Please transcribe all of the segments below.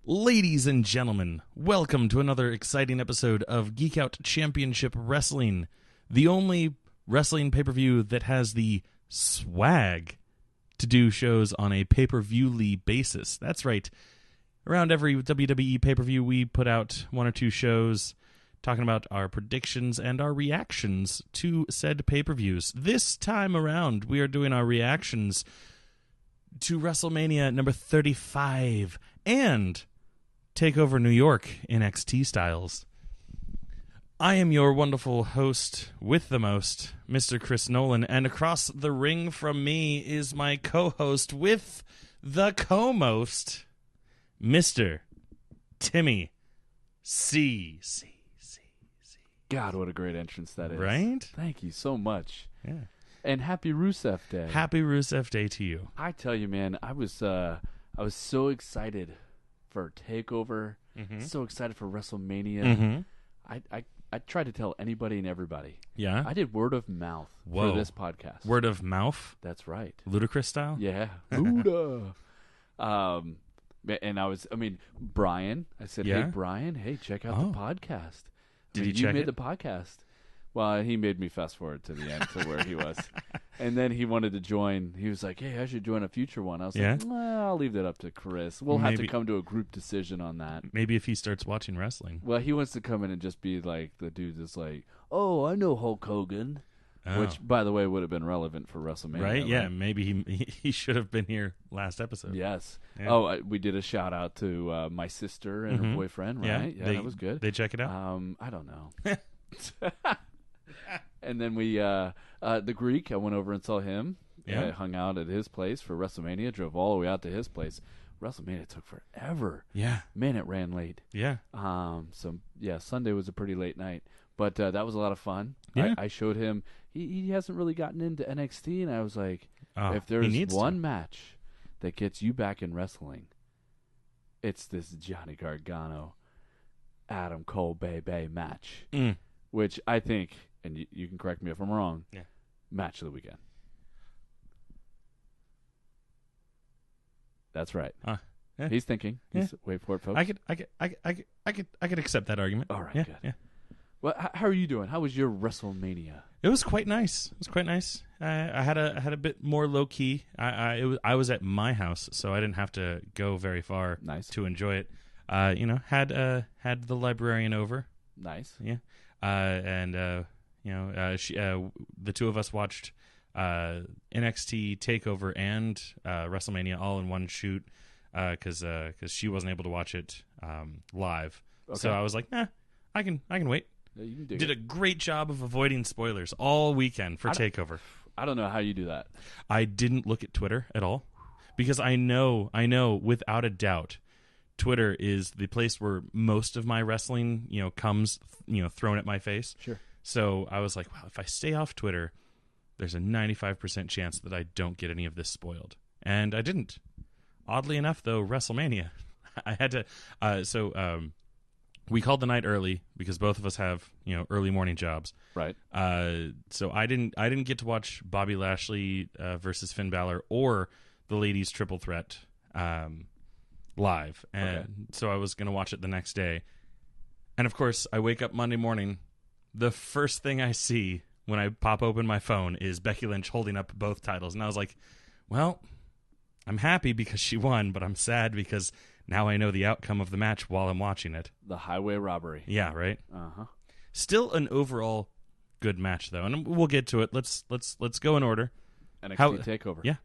Ladies and gentlemen, welcome to another exciting episode of Geek Out Championship Wrestling, the only wrestling pay-per-view that has the swag to do shows on a pay-per-view-ly basis. That's right. Around every WWE pay-per-view, we put out one or two shows talking about our predictions and our reactions to said pay-per-views. This time around, we are doing our reactions to Wrestlemania number 35 and TakeOver New York NXT styles. I am your wonderful host with the most, Mr. Chris Nolan, and across the ring from me is my co-host with the co-most, Mr. Timmy C. God, what a great entrance that is. Right? Thank you so much. Yeah. And happy Rusev Day. Happy Rusev Day to you. I tell you, man, I was so excited for TakeOver, so excited for WrestleMania. I tried to tell anybody and everybody. Yeah? I did word of mouth for this podcast. Word of mouth? That's right. Ludicrous style? Yeah. Luda. And Brian, I said, Yeah? hey, Brian, check out the podcast. Did he you check made it? the podcast. Well, he made me fast forward to the end to where he was. And then he wanted to join. He was like, hey, I should join a future one. I was like, well, I'll leave that up to Chris. We'll have to come to a group decision on that. Maybe if he starts watching wrestling. Well, he wants to come in and just be like the dude that's like, oh, I know Hulk Hogan. Oh. Which, by the way, would have been relevant for WrestleMania. Right? Yeah, maybe he should have been here last episode. Yes. Yeah. Oh, we did a shout out to my sister and her boyfriend, right? Yeah, that was good. They check it out? I don't know. And then we, the Greek, I went over and saw him. Yeah. I hung out at his place for WrestleMania, drove all the way out to his place. WrestleMania took forever. Yeah. Man, it ran late. Yeah. Sunday was a pretty late night. But that was a lot of fun. Yeah. I showed him, he hasn't really gotten into NXT, and I was like, if he there's needs one to. match that gets you back in wrestling, it's this Johnny Gargano, Adam Cole Bay match. Which I think, and you can correct me if I'm wrong, match of the weekend. That's right. Yeah. He's thinking. Wait for it, folks. I could accept that argument. All right, yeah, good. Yeah. Well, how are you doing? How was your WrestleMania? It was quite nice. I had a bit more low key. I was at my house, so I didn't have to go very far to enjoy it. Had the librarian over. Nice. Yeah. The two of us watched NXT TakeOver and WrestleMania all in one shoot because she wasn't able to watch it live. Okay. So I was like, I can wait. Yeah, you can Did a great job of avoiding spoilers all weekend for TakeOver. I don't know how you do that. I didn't look at Twitter at all because I know without a doubt Twitter is the place where most of my wrestling, comes, thrown at my face. Sure. So I was like, wow, if I stay off Twitter, there's a 95% chance that I don't get any of this spoiled. And I didn't. Oddly enough, though, WrestleMania, I had to, we called the night early because both of us have, early morning jobs. Right. So I didn't get to watch Bobby Lashley versus Finn Balor or the ladies triple threat live. And so I was going to watch it the next day. And of course, I wake up Monday morning. The first thing I see when I pop open my phone is Becky Lynch holding up both titles. And I was like, well, I'm happy because she won, but I'm sad because now I know the outcome of the match while I'm watching it. The highway robbery. Yeah, right? Uh-huh. Still an overall good match, though. And we'll get to it. Let's go in order. NXT TakeOver. Yeah.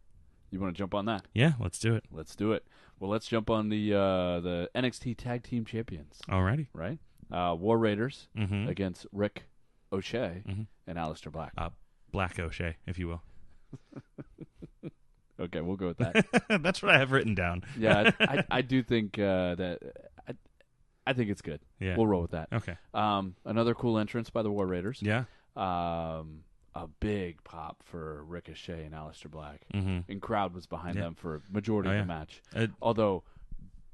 You want to jump on that? Yeah, let's do it. Let's do it. Well, let's jump on the NXT Tag Team Champions. Alrighty. Right? War Raiders against Rick O'Shea and Aleister Black. Black O'Shea, if you will. Okay, we'll go with that. That's what I have written down. Yeah, I do think that I think it's good. Yeah. We'll roll with that. Okay. Another cool entrance by the War Raiders. Yeah. A big pop for Ricochet and Aleister Black. And crowd was behind them for a majority of the match. Although,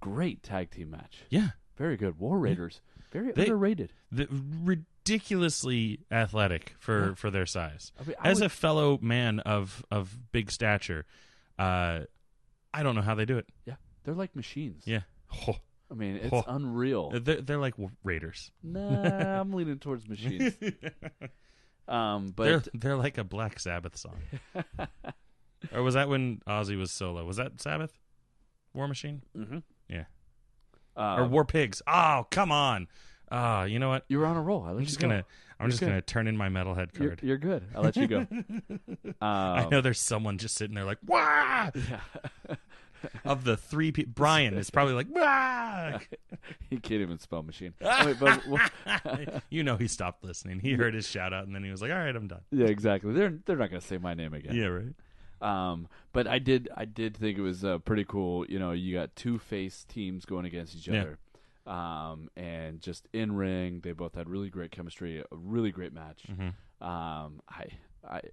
great tag team match. Yeah. Very good. War Raiders. Very underrated. Ridiculously athletic for their size. As a fellow man of big stature, I don't know how they do it. Yeah. They're like machines. Yeah. Oh. I mean, it's unreal. They're like Raiders. Nah, I'm leaning towards Machines. But they're like a Black Sabbath song. Or was that when Ozzy was solo? Was that Sabbath? War Machine? Mm-hmm. Yeah. Or War Pigs. Oh, come on. You know what? You were on a roll. I'm just gonna turn in my metalhead card. You're good. I'll let you go. I know there's someone just sitting there like, wah! Yeah. Of the three people, Brian is probably like, wah! He can't even spell machine. You know he stopped listening. He heard his shout out and then he was like, all right, I'm done. Yeah, exactly. They're not gonna say my name again. Yeah, right. But I did think it was pretty cool. You know, you got two face teams going against each other. And just in ring, they both had really great chemistry, a really great match. Mm-hmm.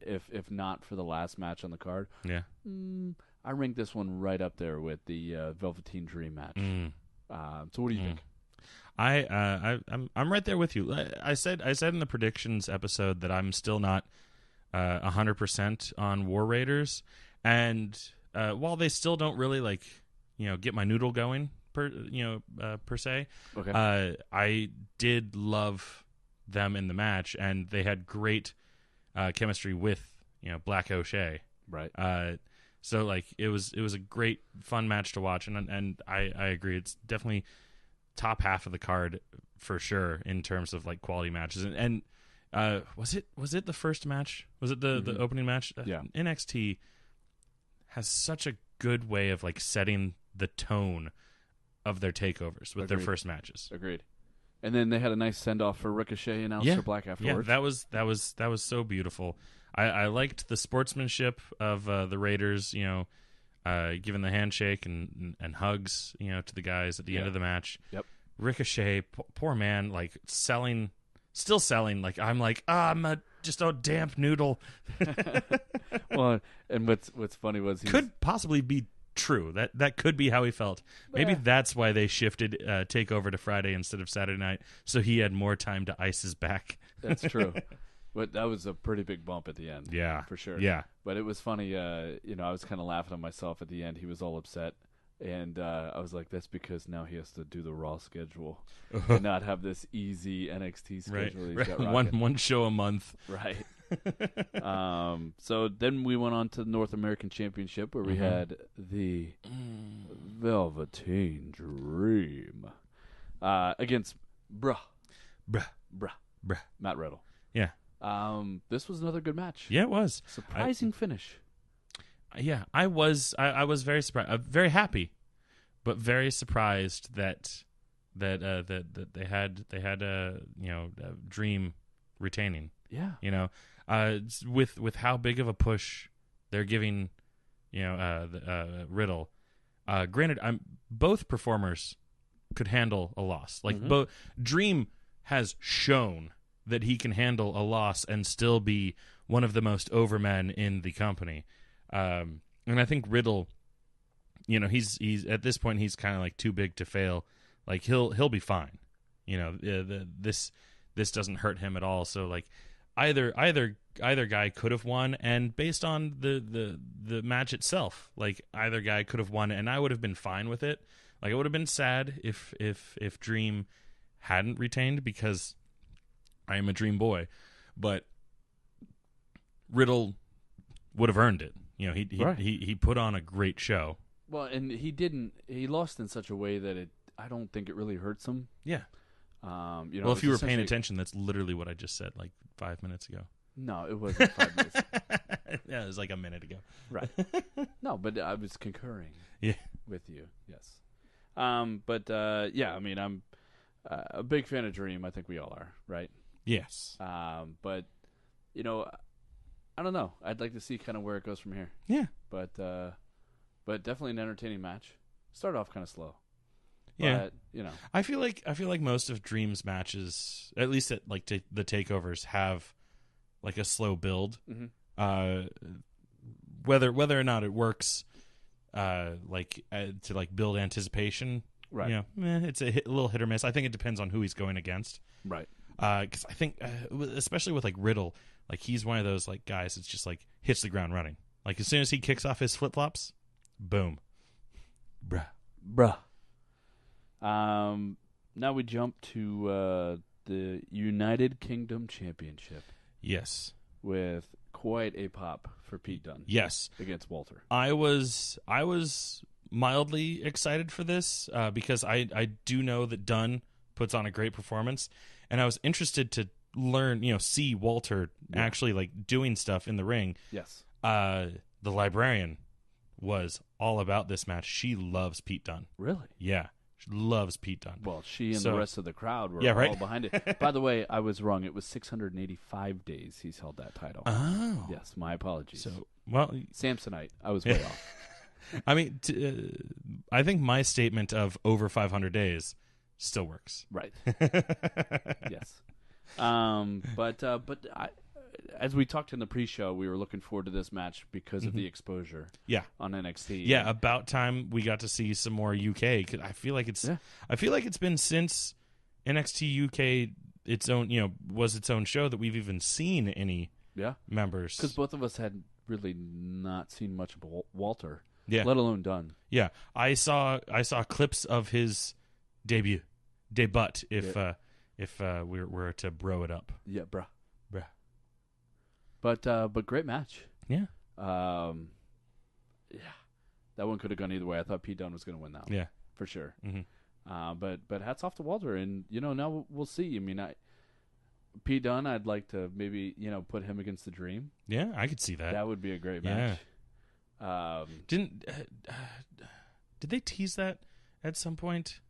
If not for the last match on the card, I rank this one right up there with the Velveteen Dream match. So what do you think? I'm right there with you. I said in the predictions episode that I'm still not 100% on War Raiders, and while they still don't really get my noodle going per se, okay. I did love them in the match, and they had great chemistry with Black O'Shea. Right. So it was a great fun match to watch, and I agree, it's definitely top half of the card for sure in terms of quality matches. And was it the first match? Was it the opening match? Yeah. NXT has such a good way of setting the tone of their takeovers with their first matches. Agreed. And then they had a nice send off for Ricochet and Aleister Black afterwards. Yeah, that was so beautiful. I liked the sportsmanship of the Raiders, giving the handshake and hugs, to the guys at the end of the match. Yep. Ricochet, poor man, still selling. I'm just a damp noodle. Well, and what's funny was could possibly be true. That could be how he felt. Maybe that's why they shifted Takeover to Friday instead of Saturday night, so he had more time to ice his back. That's true. But that was a pretty big bump at the end. Yeah. For sure. Yeah. But it was funny, I was kind of laughing at myself at the end. He was all upset. And I was like, that's because now he has to do the Raw schedule and not have this easy NXT schedule. Right. He's got one show a month. Right. So then we went on to the North American Championship where we had the Velveteen Dream against Matt Riddle. Yeah. This was another good match. Yeah, it was. Surprising finish. Yeah, I was very surprised, very happy, but very surprised that they had Dream retaining. Yeah. With how big of a push they're giving, Riddle. Granted, both performers could handle a loss. Both Dream has shown that he can handle a loss and still be one of the most over men in the company. And I think Riddle, he's at this point he's kind of too big to fail. He'll be fine. This doesn't hurt him at all. So either guy could have won, and based on the match itself, either guy could have won, and I would have been fine with it. It would have been sad if Dream hadn't retained, because I am a Dream boy, but Riddle would have earned it. He put on a great show. Well, and he lost in such a way that I don't think it really hurts him. Yeah. Well, if you were paying attention, that's literally what I just said 5 minutes ago. No, it wasn't 5 minutes. Yeah, it was a minute ago. Right. No, but I was concurring with you. Yes. I'm a big fan of Dream. I think we all are, right? Yes. But I don't know. I'd like to see kind of where it goes from here. Yeah. But definitely an entertaining match. Started off kind of slow. Yeah. But, I feel like most of Dream's matches, at least at the takeovers, have a slow build. Mm-hmm. Whether or not it works, to build anticipation. Right. It's a little hit or miss. I think it depends on who he's going against. Right. Because I think, especially with Riddle, he's one of those guys that's just hits the ground running. As soon as he kicks off his flip flops, boom, bruh. Now we jump to the United Kingdom Championship. Yes. With quite a pop for Pete Dunne. Yes. Against Walter. I was mildly excited for this because I do know that Dunne puts on a great performance, and I was interested to learn, see Walter actually like doing stuff in the ring. Yes. The librarian was all about this match. She loves Pete Dunne. Really? Yeah. She loves Pete Dunne. Well, she and the rest of the crowd were all behind it. By the way, I was wrong. It was 685 days he's held that title. Oh. Yes, my apologies. So, well, Samsonite. I was way off. I mean, I think my statement of over 500 days still works. Right. Yes. But as we talked in the pre-show, we were looking forward to this match because of the exposure. Yeah. On NXT. Yeah, about time we got to see some more UK. 'Cause I feel like it's been since NXT UK its own, was its own show that we've even seen any members. Because both of us had really not seen much of Walter. Yeah. Let alone Dunne. Yeah. I saw clips of his debut, if we were to bro it up. Yeah, bruh. But great match. Yeah. Yeah. That one could have gone either way. I thought Pete Dunne was going to win that one. Yeah. For sure. Mm-hmm. But hats off to Walter, and now we'll see. I mean, Pete Dunne, I'd like to maybe put him against the Dream. Yeah, I could see that. That would be a great match. Did they tease that at some point,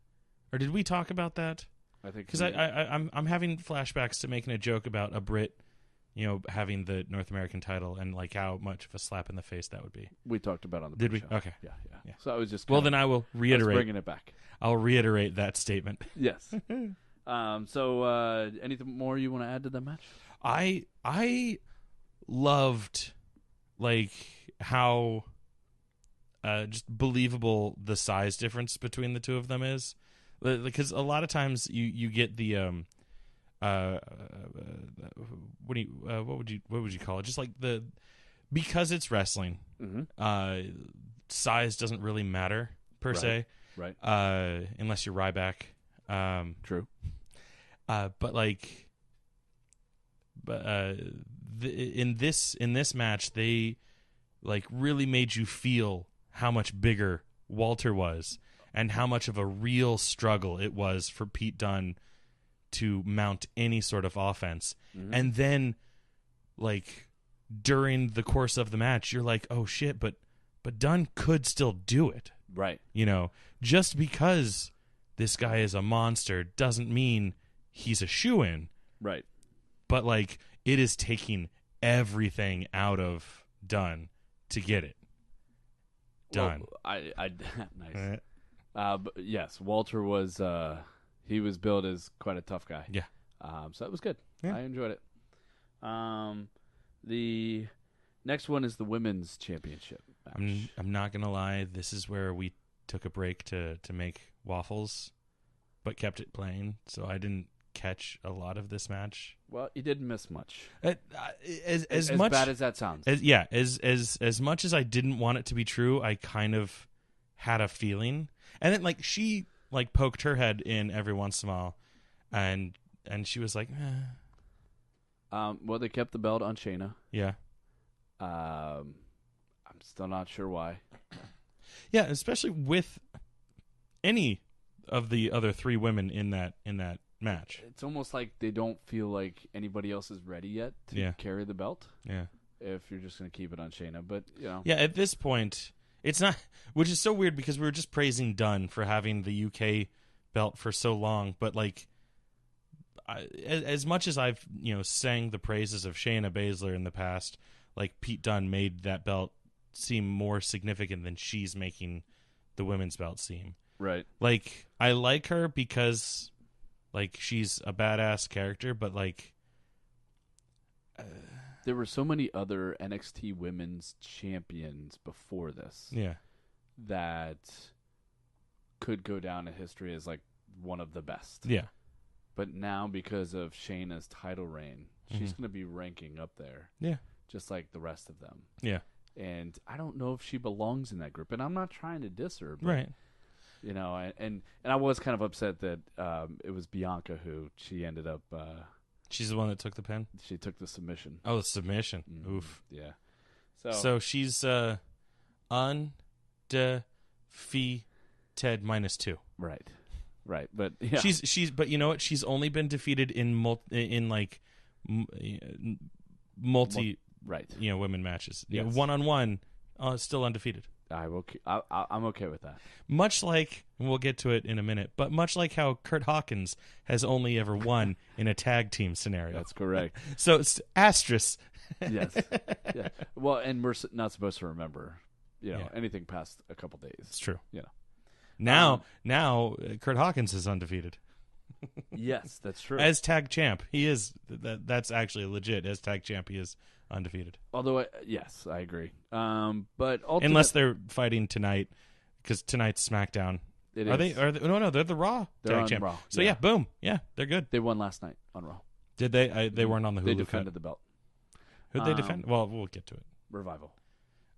or did we talk about that? I think because I'm having flashbacks to making a joke about a Brit, having the North American title and like how much of a slap in the face that would be. We talked about it on the Did pre-show. we? Okay. Yeah. So I was just then I will reiterate. bringing it back. I'll reiterate that statement. Yes. So anything more you want to add to that match? I loved like how just believable the size difference between the two of them is, because a lot of times you get the what would you call it? Just like because it's wrestling, size doesn't really matter per se, right? Unless you're Ryback. True. In this match, they like really made you feel how much bigger Walter was and how much of a real struggle it was for Pete Dunne to mount any sort of offense. And then like during the course of the match, you're like, oh shit, but Dunne could still do it. Right. Just because this guy is a monster doesn't mean he's a shoo-in. Right. But like it is taking everything out of Dunne to get it done. Well, nice. But yes, Walter was he was billed as quite a tough guy. Yeah. So that was good. Yeah. I enjoyed it. The next one is the women's championship match. I'm not gonna lie. This is where we took a break to make waffles, but kept it plain, so I didn't catch a lot of this match. Well, you didn't miss much. As much bad as that sounds. As much as I didn't want it to be true, I kind of had a feeling. And then like she like poked her head in every once in a while, and she was like, well, they kept the belt on Shayna. Yeah. I'm still not sure why. Yeah, especially with any of the other three women in that match. It's almost like they don't feel like anybody else is ready yet to carry the belt. Yeah. If you're just going to keep it on Shayna, but Yeah, at this point, it's not, which is so weird because we were just praising Dunne for having the UK belt for so long, but like as much as I've sang the praises of Shayna Baszler in the past, like Pete Dunne made that belt seem more significant than she's making the women's belt seem. Right. Like I like her because like she's a badass character, but like there were so many other NXT women's champions before this. Yeah. That could go down in history as like one of the best. Yeah. But now because of Shayna's title reign, she's going to be ranking up there. Yeah. Just like the rest of them. Yeah. And I don't know if she belongs in that group. And I'm not trying to diss her. But right. You know, and I was kind of upset that it was Bianca who she ended up. She's the one that took the pin? She took the submission. Oh, the submission. Oof. Yeah. So she's undefeated -2. Right. But yeah. But you know what? She's only been defeated in multi right. Women matches. Yes. 1-on-1, still undefeated. I'm okay with that. Much like, and we'll get to it in a minute, but much like how Kurt Hawkins has only ever won in a tag team scenario. That's correct. So it's asterisk. Yes. Yeah. Well, and we're not supposed to remember, anything past a couple days. It's true. Now, Kurt Hawkins is undefeated. Yes, that's true. As tag champ, he is. That's actually legit. As tag champ, he is undefeated. Although, yes, I agree. But unless they're fighting tonight, because tonight's SmackDown. Are they? No, they're the Raw tag champ. Raw. So yeah, boom, yeah, they're good. They won last night on Raw. Did they? They weren't on the Hulu. They defended the belt. Who'd they defend? Well, we'll get to it. Revival.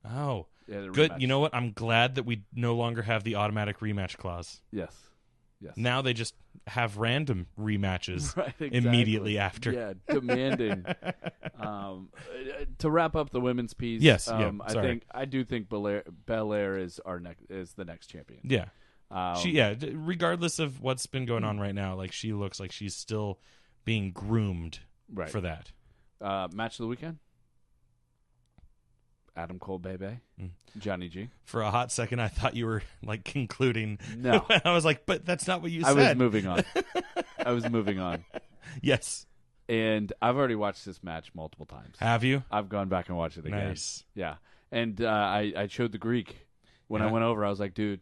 Oh, yeah, good. Rematch. You know what? I'm glad that we no longer have the automatic rematch clause. Yes. Now they just have random rematches exactly. immediately after. Yeah, demanding. To wrap up the women's piece, yes, I do think Belair is the next champion. Yeah, regardless of what's been going on right now, like she looks like she's still being groomed for that. Match of the weekend. Adam Cole, Bebe, Johnny G. For a hot second, I thought you were like concluding. No, I was like, but that's not what you said. I was moving on. Yes, and I've already watched this match multiple times. Have you? I've gone back and watched it again. Nice. Yeah, and I showed the Greek when I went over. I was like, dude,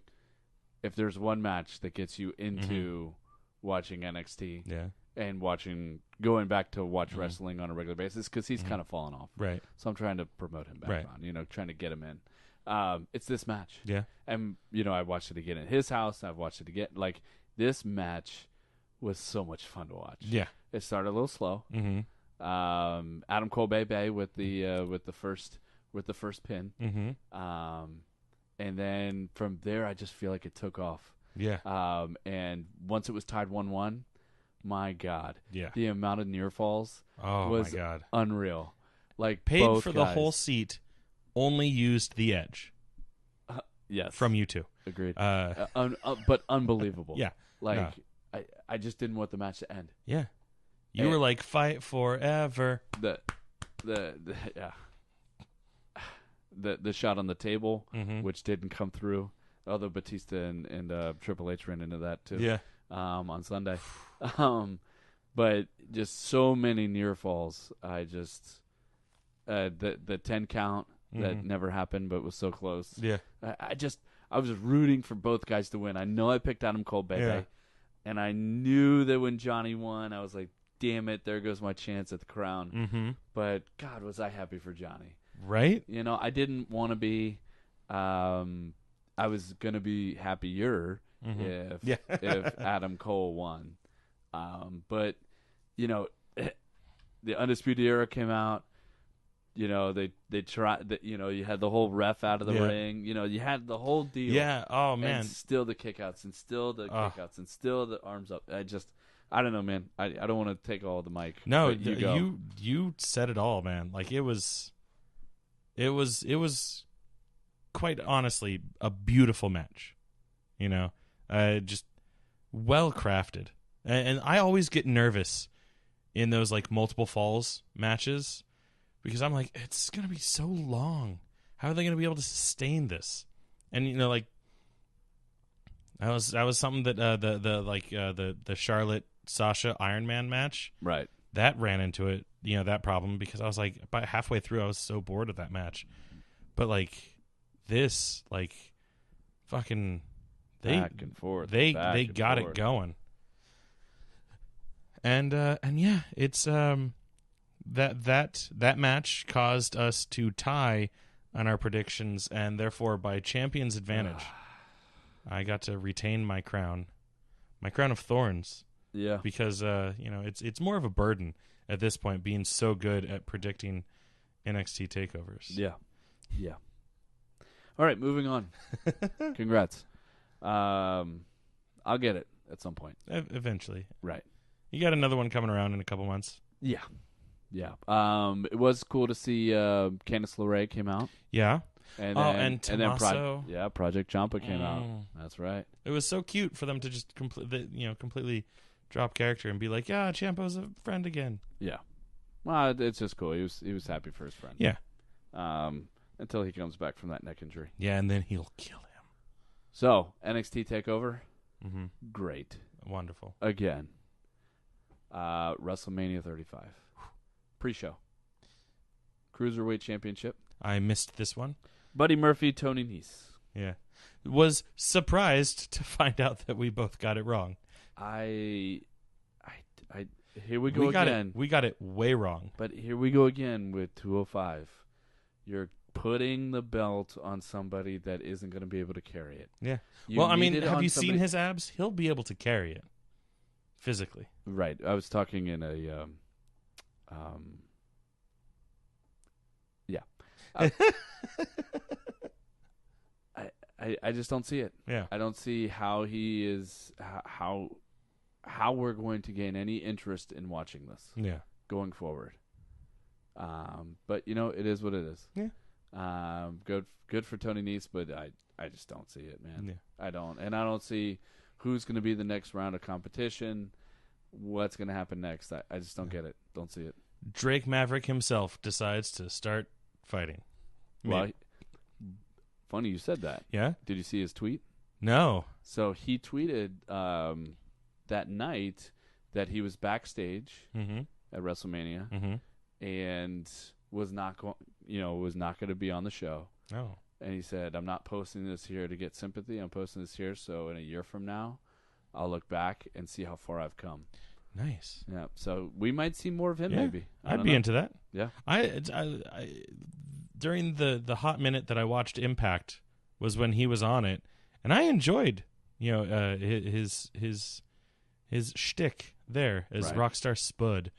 if there's one match that gets you into watching NXT, and going back to watch wrestling on a regular basis, because he's kind of fallen off. Right. So I'm trying to promote him back on, trying to get him in. It's this match. Yeah. And, I watched it again at his house. I've watched it again. Like, this match was so much fun to watch. Yeah. It started a little slow. Mm-hmm. Adam Cole Bebe with the first pin. Mm-hmm. And then from there, I just feel like it took off. Yeah. And once it was tied 1-1, my God. Yeah. The amount of near falls was my God. Unreal. Like, paid both for guys. the whole seat, only used the edge. Yes. From you two. Agreed. But unbelievable. Yeah. Like, no. I just didn't want the match to end. Yeah. You were like, fight forever. The shot on the table, which didn't come through, although Batista and Triple H ran into that too. Yeah. On Sunday. But just so many near falls. I just the 10 count that never happened but was so close. Yeah. I was rooting for both guys to win. I know I picked Adam Cole, Bebe, and I knew that when Johnny won, I was like, damn it, there goes my chance at the crown. Mm-hmm. But God, was I happy for Johnny. Right? I didn't want to be I was going to be happier if Adam Cole won. But the Undisputed Era came out. They tried. You had the whole ref out of the ring. You had the whole deal. Yeah. Oh man. And still the kickouts, and still the kickouts, and still the arms up. I don't know, man. I don't want to take all the mic. No, you said it all, man. Like it was quite honestly a beautiful match. Just well crafted. And I always get nervous in those like multiple falls matches because I'm like, it's gonna be so long. How are they gonna be able to sustain this? And like that was something that the Charlotte Sasha Iron Man match, right? That ran into it, that problem because I was like, about halfway through, I was so bored of that match. But like this, like fucking back and forth, they got it going. And yeah, it's that match caused us to tie on our predictions, and therefore by champion's advantage, I got to retain my crown of thorns. Yeah, because it's more of a burden at this point, being so good at predicting NXT takeovers. Yeah. All right, moving on. Congrats. I'll get it at some point. Eventually. Right. You got another one coming around in a couple months. Yeah. It was cool to see Candice LeRae came out. Yeah. And and Tommaso. Tommaso. Project Ciampa came out. That's right. It was so cute for them to just completely drop character and be like, yeah, Ciampa's a friend again. Yeah. Well, it's just cool. He was happy for his friend. Yeah. Until he comes back from that neck injury. Yeah, and then he'll kill him. So, NXT TakeOver. Mm-hmm. Great. Wonderful. Again. WrestleMania 35. Pre-show. Cruiserweight Championship. I missed this one. Buddy Murphy, Tony Nese. Yeah. Was surprised to find out that we both got it wrong. Here we go again. We got it way wrong. But here we go again with 205. You're putting the belt on somebody that isn't going to be able to carry it. Yeah. Have you seen his abs? He'll be able to carry it physically. Right. I was talking in a I just don't see it. Yeah. I don't see how he is how we're going to gain any interest in watching this. Yeah. Going forward. But it is what it is. Yeah. Good for Tony Nese, but I just don't see it, man. Yeah. I don't see who's going to be the next round of competition. What's going to happen next? I just don't get it. Don't see it. Drake Maverick himself decides to start fighting. Well, funny you said that. Yeah? Did you see his tweet? No. So he tweeted that night that he was backstage at WrestleMania and was not going to be on the show. Oh. And he said, "I'm not posting this here to get sympathy. I'm posting this here so in a year from now, I'll look back and see how far I've come." Nice. Yeah. So we might see more of him. Yeah, maybe. I'd be into that. Yeah. I during the hot minute that I watched Impact was when he was on it, and I enjoyed his shtick there as Rockstar Spud,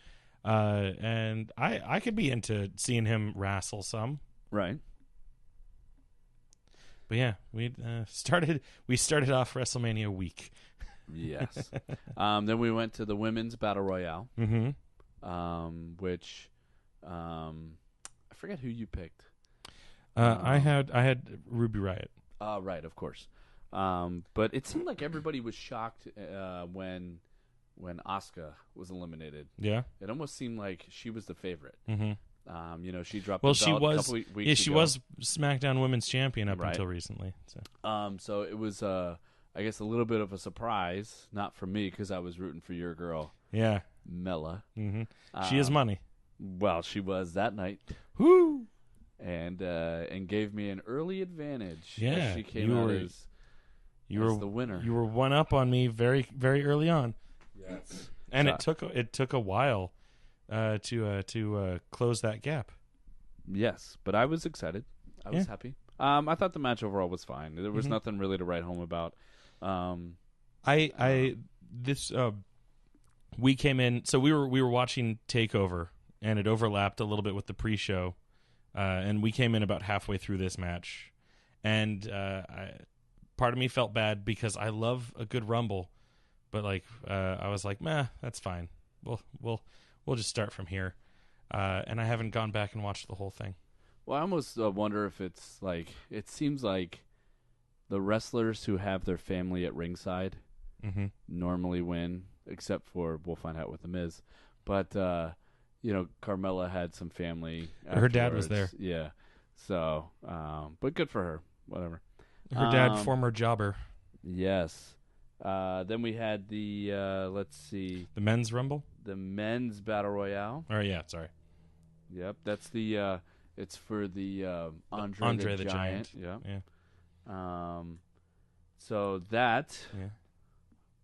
and I could be into seeing him wrestle some. Right. But yeah, we started off WrestleMania week. Yes. Then we went to the women's battle royale, which I forget who you picked. I had Ruby Riott. Right, of course. But it seemed like everybody was shocked when Asuka was eliminated. Yeah, it almost seemed like she was the favorite. She dropped. Well, the she belt was. a couple weeks yeah, she ago. was SmackDown Women's Champion up until recently. So it was, I guess, a little bit of a surprise, not for me because I was rooting for your girl. Yeah, Mella. She is money. Well, she was that night. Woo! And gave me an early advantage. Yeah, as she came out as the winner. You were one up on me very, very early on. Yes, and it took a while to close that gap. Yes, but I was excited. I was happy. I thought the match overall was fine. There was nothing really to write home about. We came in, so we were watching TakeOver, and it overlapped a little bit with the pre-show, and we came in about halfway through this match, and part of me felt bad because I love a good Rumble, but I was like, meh, that's fine. We'll just start from here, and I haven't gone back and watched the whole thing. Well, I almost wonder if it's like, it seems like the wrestlers who have their family at ringside normally win, except for, we'll find out with The Miz. But, Carmella had some family. Her dad was there. Yeah. So, but good for her. Whatever. Her dad, former jobber. Yes. Then we had the, let's see. The men's Rumble? The men's Battle Royale. Oh, yeah, sorry. Yep, that's the, it's for the Andre the Giant. Yeah. So that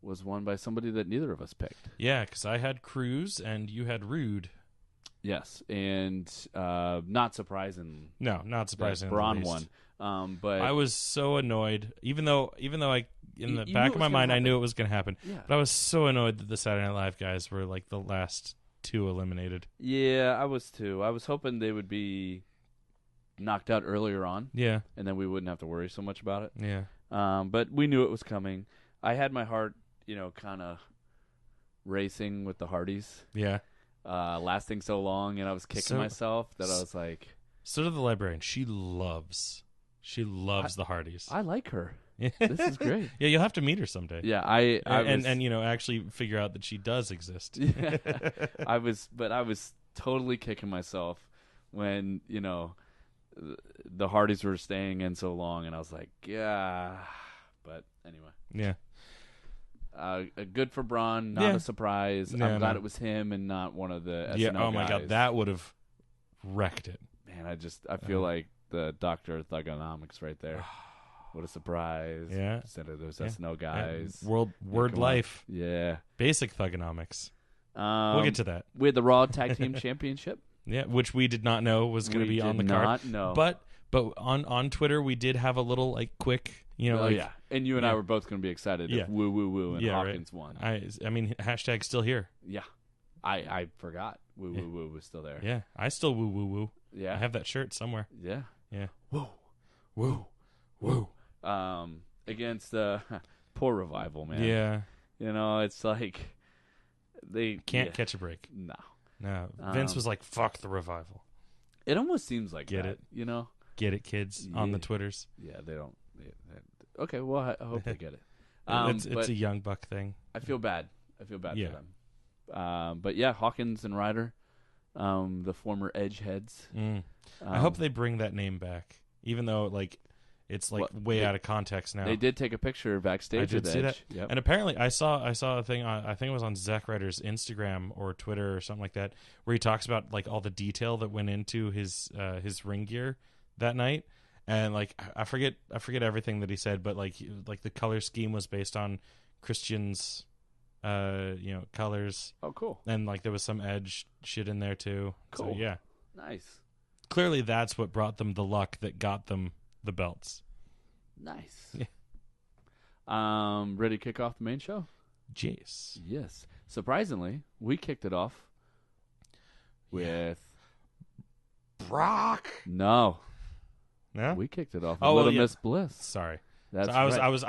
was won by somebody that neither of us picked. Yeah, because I had Cruz and you had Rude. Yes, and not surprising. No, not surprising. Braun won. But I was so annoyed, even though I in the back of my mind I knew it was going to happen. Yeah. But I was so annoyed that the Saturday Night Live guys were like the last two eliminated. Yeah, I was too. I was hoping they would be knocked out earlier on. Yeah. And then we wouldn't have to worry so much about it. Yeah. But we knew it was coming. I had my heart, kind of racing with the Hardys. Yeah. Lasting so long, and I was kicking myself that I was like... So did the librarian. She loves the Hardys. I like her. This is great. Yeah, you'll have to meet her someday. Yeah, and actually figure out that she does exist. Yeah, I was totally kicking myself when the Hardys were staying in so long, and I was like, yeah. But anyway, yeah. Good for Braun, not a surprise. I'm glad it was him and not one of the SNL oh my guys. God, that would have wrecked it. Man, I feel like the Dr. Thugonomics right there. What a surprise. Yeah. Instead of those SNL guys. Word life. Yeah. Basic Thugonomics. We'll get to that. We had the Raw Tag Team Championship. Yeah, which we did not know was going to be on the card. No. But on Twitter, we did have a little quick, yeah. And you and I were both going to be excited if woo woo woo and Hawkins won. I mean, hashtag still here. Yeah. I forgot woo woo woo was still there. Yeah. I still woo woo woo. Yeah. I have that shirt somewhere. Yeah. Yeah. Woo. Woo. Woo. Against poor Revival, man. Yeah. It's like they can't catch a break. No. Vince was like, "Fuck the Revival." It almost seems like get that, it. Get it, kids on the Twitters. Yeah, they don't. Okay, well, I hope they get it. It's a Young Buck thing. I feel bad. for them. But yeah, Hawkins and Ryder, the former Edge heads. I hope they bring that name back, even though it's way out of context now. They did take a picture backstage. I did with see Edge. that, Yep. and apparently I saw a thing. I think it was on Zack Ryder's Instagram or Twitter or something like that, where he talks about all the detail that went into his ring gear that night, and I forget everything that he said, but the color scheme was based on Christian's colors. Oh, cool. And there was some Edge shit in there too. Cool. So, yeah. Nice. Clearly that's what brought them the luck that got them the belts. Nice. Yeah. Ready to kick off the main show? Jeez. Yes. Surprisingly, we kicked it off with Brock. No. We kicked it off with Little Miss Bliss. Sorry. That's I was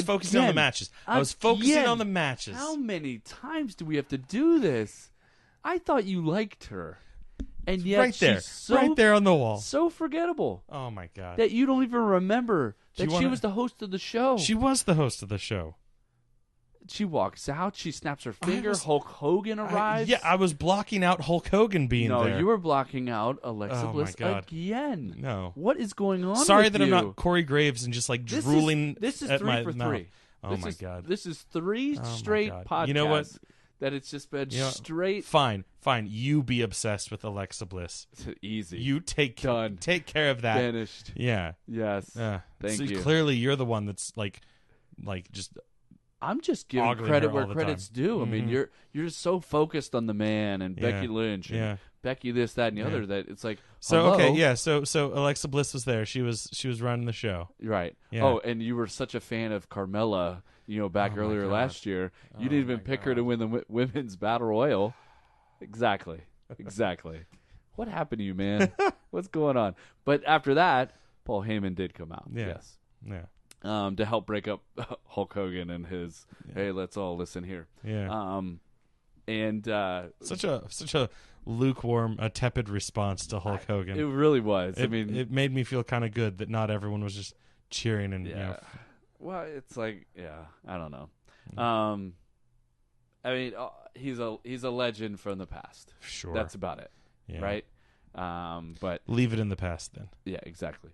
focusing on the matches. I was focusing on the matches. How many times do we have to do this? I thought you liked her. And yet she's right there on the wall. So forgettable. Oh my God. That you don't even remember that she was the host of the show. She was the host of the show. She walks out. She snaps her finger. Hulk Hogan arrives. I was blocking out Hulk Hogan being there. No, you were blocking out Alexa Bliss again. No. What is going on? Sorry with that you? I'm not Corey Graves and just drooling. This is at 3 my for mouth. 3. Oh my God. This is 3 straight podcasts. You know what? That it's just been straight. Fine. You be obsessed with Alexa Bliss. Easy. You take care of that. Finished. Yeah. Yes. Thank you. Clearly, you're the one that's just. I'm just giving credit where credit's due. Mm-hmm. I mean, you're just so focused on the man and Becky Lynch and Becky this, that, and the other that it's like. So hello? So Alexa Bliss was there. She was running the show. Right. Yeah. Oh, and you were such a fan of Carmella, back earlier last year. You didn't even pick her to win the women's battle royal. Exactly. What happened to you, man? What's going on? But after that, Paul Heyman did come out. Yeah. Yes. Yeah. To help break up Hulk Hogan and his hey, let's all listen here. Yeah. And such a lukewarm, tepid response to Hulk Hogan. It really was. It made me feel kind of good that not everyone was just cheering and Well, it's I don't know. He's a legend from the past. Sure. That's about it. Yeah. Right? But leave it in the past then. Yeah, exactly.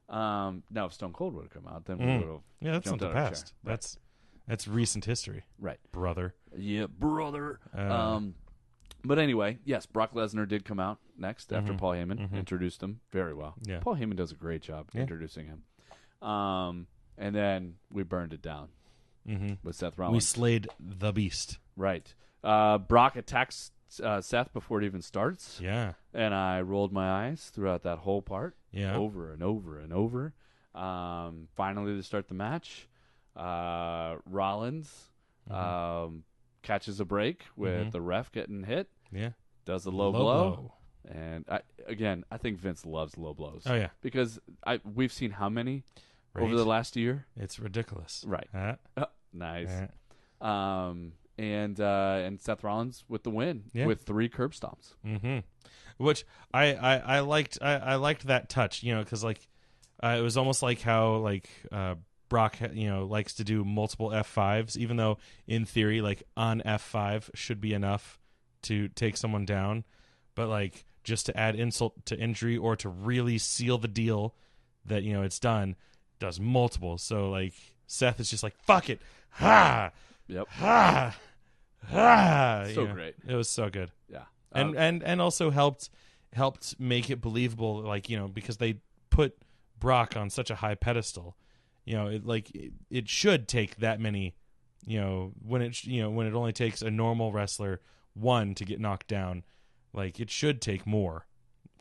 Now if Stone Cold would have come out, then we would have that's not the past. That's recent history. Right. Brother. Yeah, brother. But anyway, yes, Brock Lesnar did come out next after Paul Heyman introduced him very well. Yeah. Paul Heyman does a great job introducing him. And then we burned it down with Seth Rollins. We slayed the beast. Right. Brock attacks Seth before it even starts. Yeah. And I rolled my eyes throughout that whole part. Yeah. Over and over and over. Finally, to start the match, Rollins catches a break with the ref getting hit. Yeah. Does a low blow. And I think Vince loves low blows. Oh, yeah. Because we've seen how many? Right? over the last year. It's ridiculous. Right. Nice. And Seth Rollins with the win with 3 curb stomps. Mm-hmm. Which I liked. I liked that touch, because like it was almost like how like Brock likes to do multiple F5s, even though in theory like on F5 should be enough to take someone down, but like just to add insult to injury or to really seal the deal that it's done, does multiple. So like Seth is just like fuck it, ha, yep, ha, ha. So great. It was so good. Yeah. And also helped make it believable, like because they put Brock on such a high pedestal, it should take that many, when it only takes a normal wrestler 1 to get knocked down, like it should take more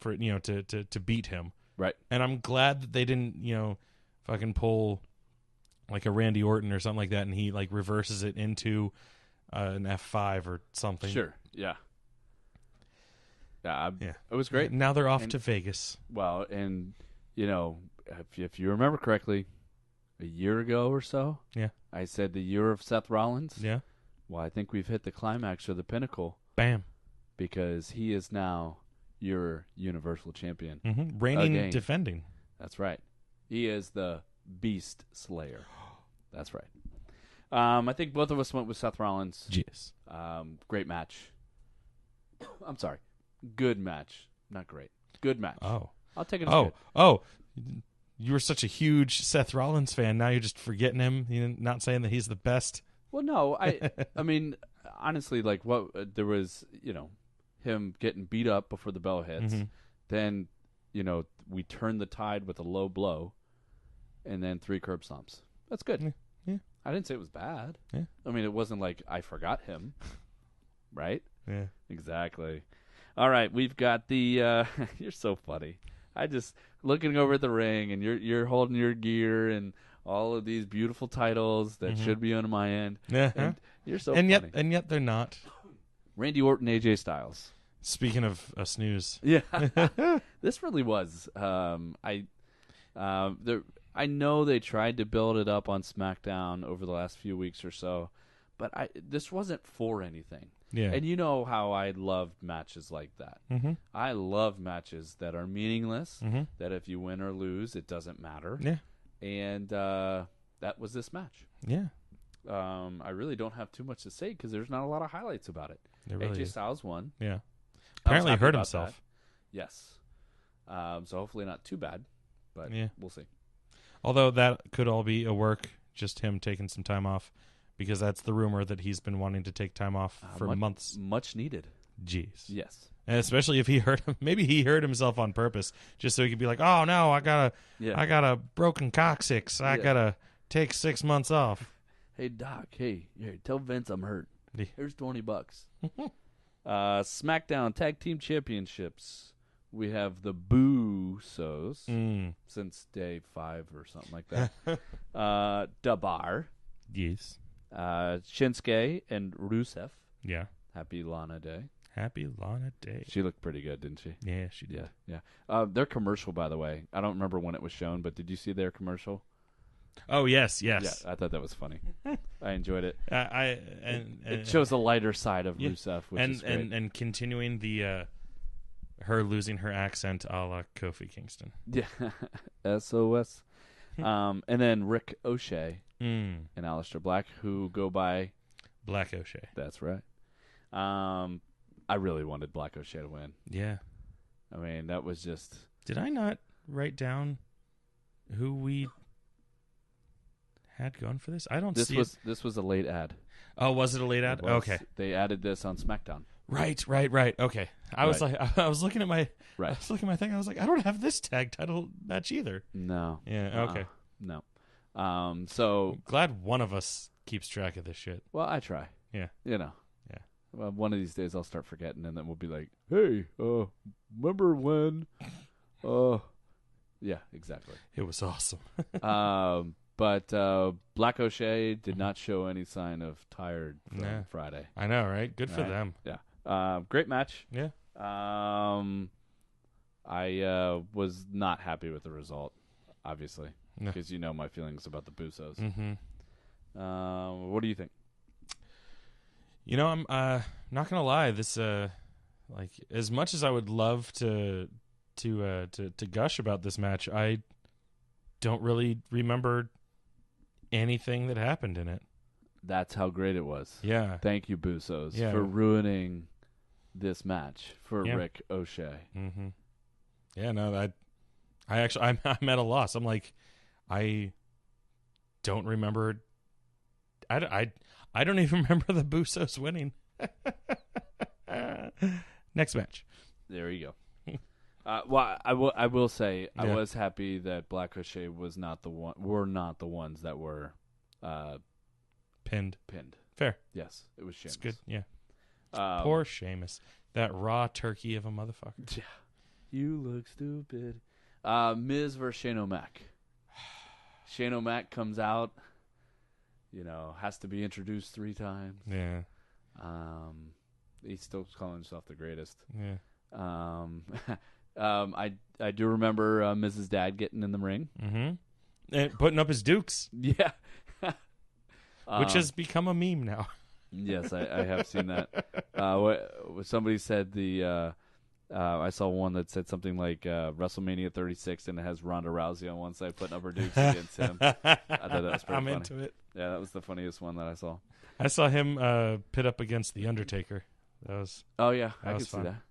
for to beat him, right? And I'm glad that they didn't fucking pull like a Randy Orton or something like that, and he like reverses it into an F5 or something. Sure, yeah. It was great. Now they're off to Vegas. Well, and if you remember correctly, a year ago or so, I said the year of Seth Rollins. Yeah. Well, I think we've hit the climax or the pinnacle. Bam. Because he is now your Universal Champion. Mm-hmm. Reigning, defending. That's right. He is the Beast Slayer. That's right. I think both of us went with Seth Rollins. Yes. Great match. I'm sorry. Good match. Not great. Good match. Oh. I'll take it as good. Oh. You were such a huge Seth Rollins fan. Now you're just forgetting him. You're not saying that he's the best. Well, no. I mean, honestly, like there was, him getting beat up before the bell hits. Mm-hmm. Then, we turned the tide with a low blow, and then 3 curb stomps. That's good. Yeah. I didn't say it was bad. Yeah. I mean, it wasn't like I forgot him. Right? Yeah. Exactly. All right, we've got the you're so funny. I just looking over at the ring, and you're holding your gear and all of these beautiful titles that should be on my end. Yeah. And you're so funny. Yet they're not. Randy Orton, AJ Styles. Speaking of a snooze. Yeah. This really was. I know they tried to build it up on SmackDown over the last few weeks or so, but this wasn't for anything. Yeah. And you know how I love matches like that. Mm-hmm. I love matches that are meaningless, mm-hmm. that if you win or lose, it doesn't matter. Yeah. And that was this match. Yeah. I really don't have too much to say because there's not a lot of highlights about it. Really AJ Styles won. Yeah. Apparently hurt himself. That. Yes. So hopefully not too bad, but we'll see. Although that could all be a work, just him taking some time off, because that's the rumor that he's been wanting to take time off for months. Much needed. Jeez. Yes. And especially if he hurt him. Maybe he hurt himself on purpose, just so he could be like, oh, no, I got a broken coccyx. I got to take 6 months off. Hey, Doc, hey, tell Vince I'm hurt. Here's $20. SmackDown Tag Team Championships. We have the Boo-Sos since day 5 or something like that. Dabar. Yes. Shinsuke and Rusev. Yeah. Happy Lana Day. Happy Lana Day. She looked pretty good, didn't she? Yeah, she did. Yeah. Their commercial, by the way, I don't remember when it was shown, but did you see their commercial? Oh, yes. Yeah, I thought that was funny. I enjoyed it. It shows the lighter side of Rusev, which is great. And continuing the her losing her accent a la Kofi Kingston. Yeah. SOS. And then Rick O'Shea and Aleister Black, who go by Black O'Shea. That's right. I really wanted Black O'Shea to win. Yeah. I mean, that was just... Did I not write down who we had going for this? I don't see it. This was a late ad. Oh, was it a late ad? Okay. They added this on SmackDown. Right. Okay. I was looking at my thing. I was like, I don't have this tag title match either. No. Yeah. Okay. No. So glad one of us keeps track of this shit. Well, I try. Yeah. Yeah. Well, one of these days I'll start forgetting, and then we'll be like, "Hey, remember when?" Yeah, exactly. It was awesome. But Black O'Shea did not show any sign of tired from Friday. I know, right? Good for them. Yeah. Great match. Yeah. I was not happy with the result, obviously. because you know my feelings about the Busos. Mm-hmm. What do you think? I'm not gonna lie. This like as much as I would love to gush about this match, I don't really remember anything that happened in it. That's how great it was. Yeah. Thank you, Busos, for ruining this match for Rick O'Shea. Mm-hmm. Yeah, no, I'm at a loss. I'm like, I don't remember. I don't even remember the Busos winning. Next match. There you go. Well, I will say I was happy that Black O'Shea was not the one. Were not the ones that were pinned. Fair. Yes, it was Sheamus. It's good. Yeah. Poor Sheamus, that raw turkey of a motherfucker. Yeah. You look stupid. Miz versus Shane O'Mac. Shane O'Mac comes out. Has to be introduced 3 times. Yeah. He's still calling himself the greatest. Yeah. I do remember Miz's dad getting in the ring. Mm-hmm. And putting up his dukes. Yeah. Which has become a meme now. Yes, I have seen that. Somebody said I saw one that said something like WrestleMania 36, and it has Ronda Rousey on one side putting up her dukes against him. I thought that was pretty funny. Into it. Yeah, that was the funniest one that I saw. I saw him pit up against The Undertaker. That was. Oh yeah, I could fun. see that.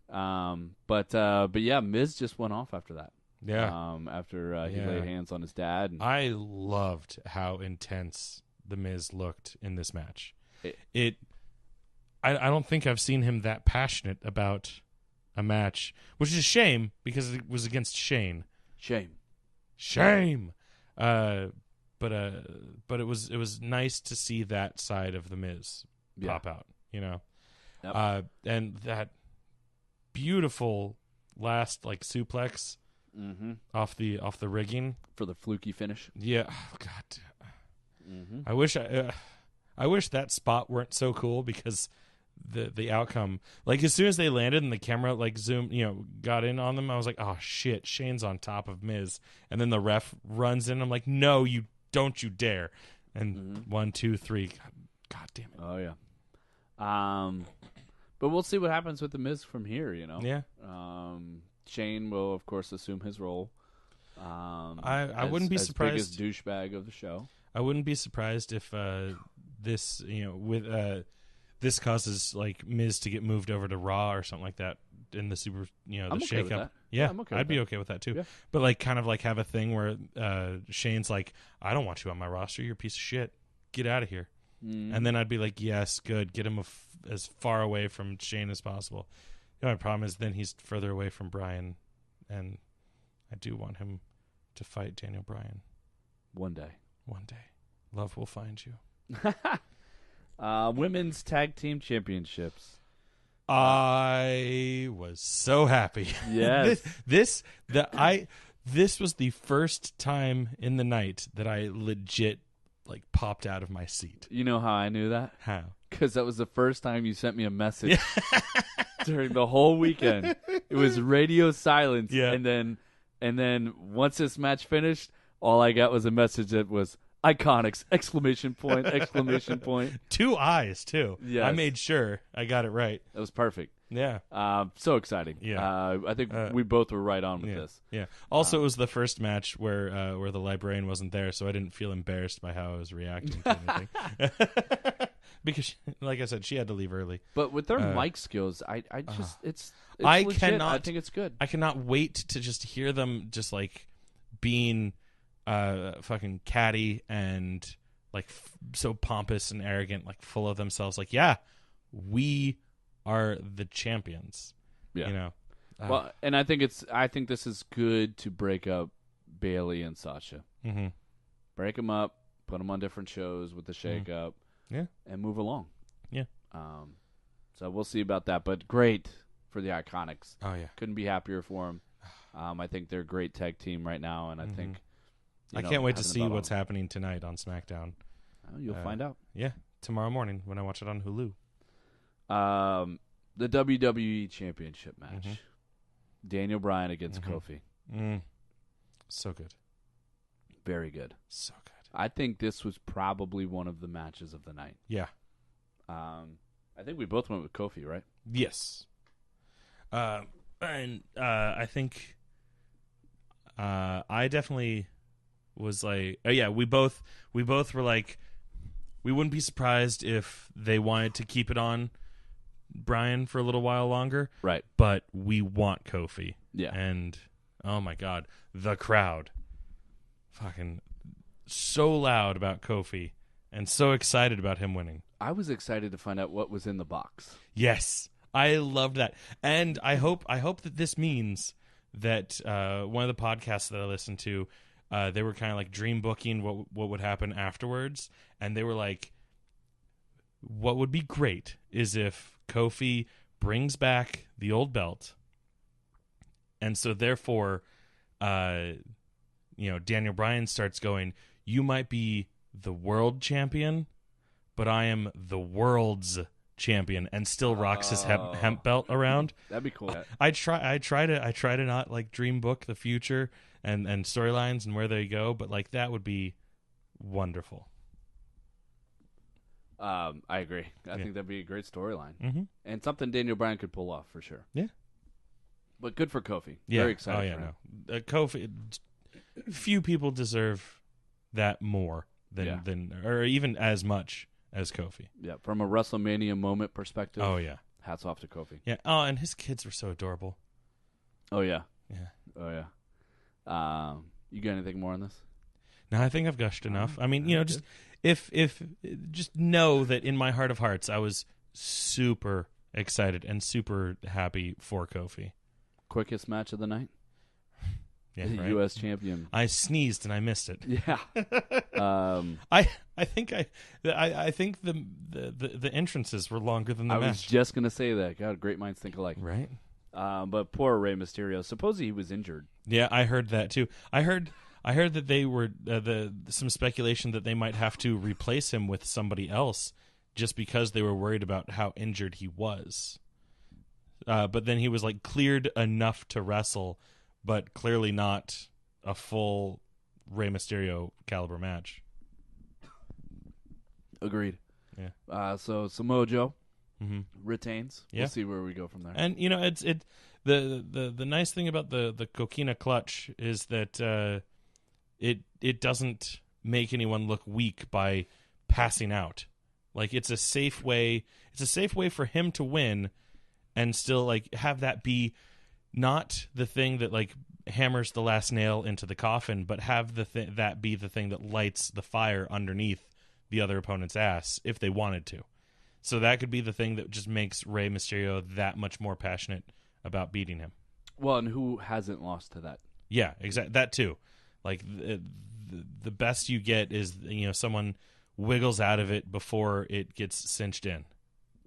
But yeah, Miz just went off after that. Yeah. After he laid hands on his dad. I loved how intense The Miz looked in this match. I don't think I've seen him that passionate about a match, which is a shame because it was against Shane. Shame. But it was nice to see that side of The Miz pop out, Yep. And that beautiful last suplex off the rigging for the fluky finish. Yeah. Oh, God. Mm-hmm. I wish that spot weren't so cool because the outcome, as soon as they landed and the camera zoomed, got in on them, I was like, oh shit, Shane's on top of Miz, and then the ref runs in. I'm like, no, you don't, you dare! And 1, 2, 3, God damn it! Oh yeah. But we'll see what happens with the Miz from here. Yeah. Shane will of course assume his role. I wouldn't be surprised. As biggest douchebag of the show. I wouldn't be surprised if this this causes Miz to get moved over to Raw or something like that in the super the okay shakeup. Yeah, I'd be okay with that too. Yeah. But kind of have a thing where Shane's like, I don't want you on my roster. You're a piece of shit. Get out of here. And then I'd be like, yes, good. Get him as far away from Shane as possible. My problem is then he's further away from Bryan, and I do want him to fight Daniel Bryan. One day. Love will find you. Women's Tag Team Championships. I was so happy. Yes. This was the first time in the night that I legit popped out of my seat. You know how I knew that? How? Because that was the first time you sent me a message during the whole weekend. It was radio silence. Yeah. And then once this match finished, all I got was a message that was Iconics! Exclamation point! Exclamation point! 2 eyes too. Yes. I made sure I got it right. That was perfect. Yeah. So exciting. Yeah. I think we both were right on with this. Yeah. Also, it was the first match where the librarian wasn't there, so I didn't feel embarrassed by how I was reacting to anything. Because, like I said, she had to leave early. But with their mic skills, I just it's I legit. cannot. I think it's good. I cannot wait to just hear them just being fucking catty and so pompous and arrogant, full of themselves. Yeah, we are the champions. Yeah. Well, and I think this is good to break up Bayley and Sasha. Mm-hmm. Break them up, put them on different shows with the shake-up. Yeah. And move along. Yeah. So we'll see about that, but great for the Iconics. Oh yeah. Couldn't be happier for them. I think they're a great tag team right now, and I think I can't wait to see what's happening tonight on SmackDown. You'll find out. Yeah, tomorrow morning when I watch it on Hulu. The WWE Championship match. Daniel Bryan against Kofi. So good. Very good. So good. I think this was probably one of the matches of the night. Yeah. I think we both went with Kofi, right? Yes. And I think I definitely was like, we both were like, we wouldn't be surprised if they wanted to keep it on Brian for a little while longer. Right. But we want Kofi. Yeah. And oh my God, the crowd fucking so loud about Kofi and so excited about him winning. I was excited to find out what was in the box. Yes. I loved that. And I hope that this means that one of the podcasts that I listened to, they were kind of like dream booking what would happen afterwards, and they were like, what would be great is if Kofi brings back the old belt, and so therefore Daniel Bryan starts going, you might be the world champion, but I am the world's champion, and still rocks his hemp belt around. That'd be cool. I try to not like dream book the future and storylines and where they go, but like that would be wonderful. I agree. I think that'd be a great storyline, and something Daniel Bryan could pull off for sure. Yeah, but good for Kofi. Yeah. Very excited for him. No. Kofi. Few people deserve that more than or even as much as Kofi. Yeah, from a WrestleMania moment perspective. Oh yeah, hats off to Kofi. Yeah. Oh, and his kids were so adorable. Oh yeah. Yeah. Oh yeah. You got anything more on this? No, I think I've gushed enough. I mean, just if just know that in my heart of hearts, I was super excited and super happy for Kofi. Quickest match of the night. Yeah, right? U.S. champion. I sneezed and I missed it. Yeah. I think the entrances were longer than the match. I was just gonna say that. God, great minds think alike. Right. But poor Rey Mysterio. Supposedly he was injured. Yeah, I heard that too. I heard that they were some speculation that they might have to replace him with somebody else, just because they were worried about how injured he was. But then he was like cleared enough to wrestle, but clearly not a full Rey Mysterio caliber match. Agreed. Yeah. So Samoa Joe retains. Yeah. We'll see where we go from there. And it's the nice thing about the Coquina clutch is that it doesn't make anyone look weak by passing out. Like it's a safe way for him to win and still like have that be not the thing that like hammers the last nail into the coffin, but have that be the thing that lights the fire underneath the other opponent's ass if they wanted to. So that could be the thing that just makes Rey Mysterio that much more passionate about beating him. Well, and who hasn't lost to that? Yeah, exactly. That too. Like the best you get is someone wiggles out of it before it gets cinched in.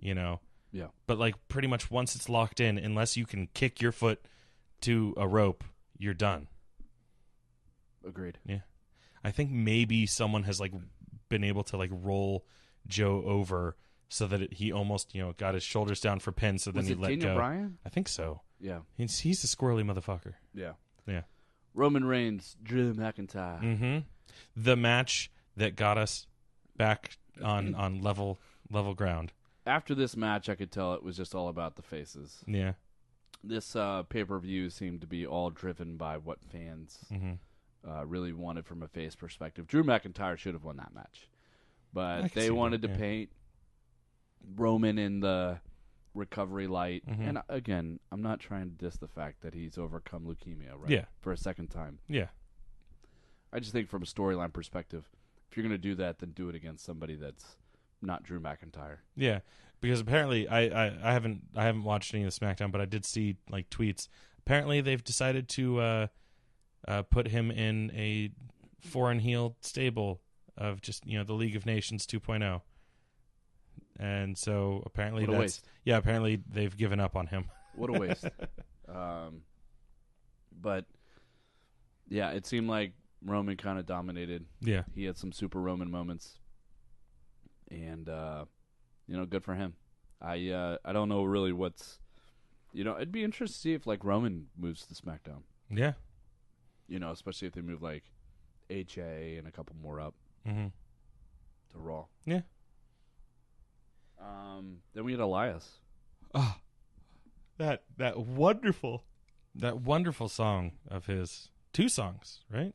Yeah. But like pretty much once it's locked in, unless you can kick your foot to a rope, you're done. Agreed. Yeah. I think maybe someone has like been able to like roll Joe over so that he almost got his shoulders down for pin, so then he let Daniel go. Bryan? I think so. Yeah. He's a squirrely motherfucker. Yeah. Yeah. Roman Reigns, Drew McIntyre. Mm-hmm. The match that got us back on level ground. After this match, I could tell it was just all about the faces. Yeah. This pay-per-view seemed to be all driven by what fans really wanted from a face perspective. Drew McIntyre should have won that match. But they wanted to paint Roman in the recovery light. And again, I'm not trying to diss the fact that he's overcome leukemia, right? Yeah. For a second time. Yeah. I just think from a storyline perspective, if you're going to do that, then do it against somebody that's not Drew McIntyre. Yeah, because apparently I haven't watched any of the SmackDown, but I did see like tweets. Apparently they've decided to put him in a foreign heel stable of just the League of Nations 2.0. And so apparently apparently they've given up on him. What a waste. But yeah, it seemed like Roman kind of dominated. Yeah. He had some super Roman moments. And good for him. I don't know really what's it'd be interesting to see if like Roman moves to SmackDown. Yeah. Especially if they move like HA and a couple more up Mm-hmm. to Raw. Yeah. Then we had Elias. Oh, that wonderful song of his. 2 songs, right?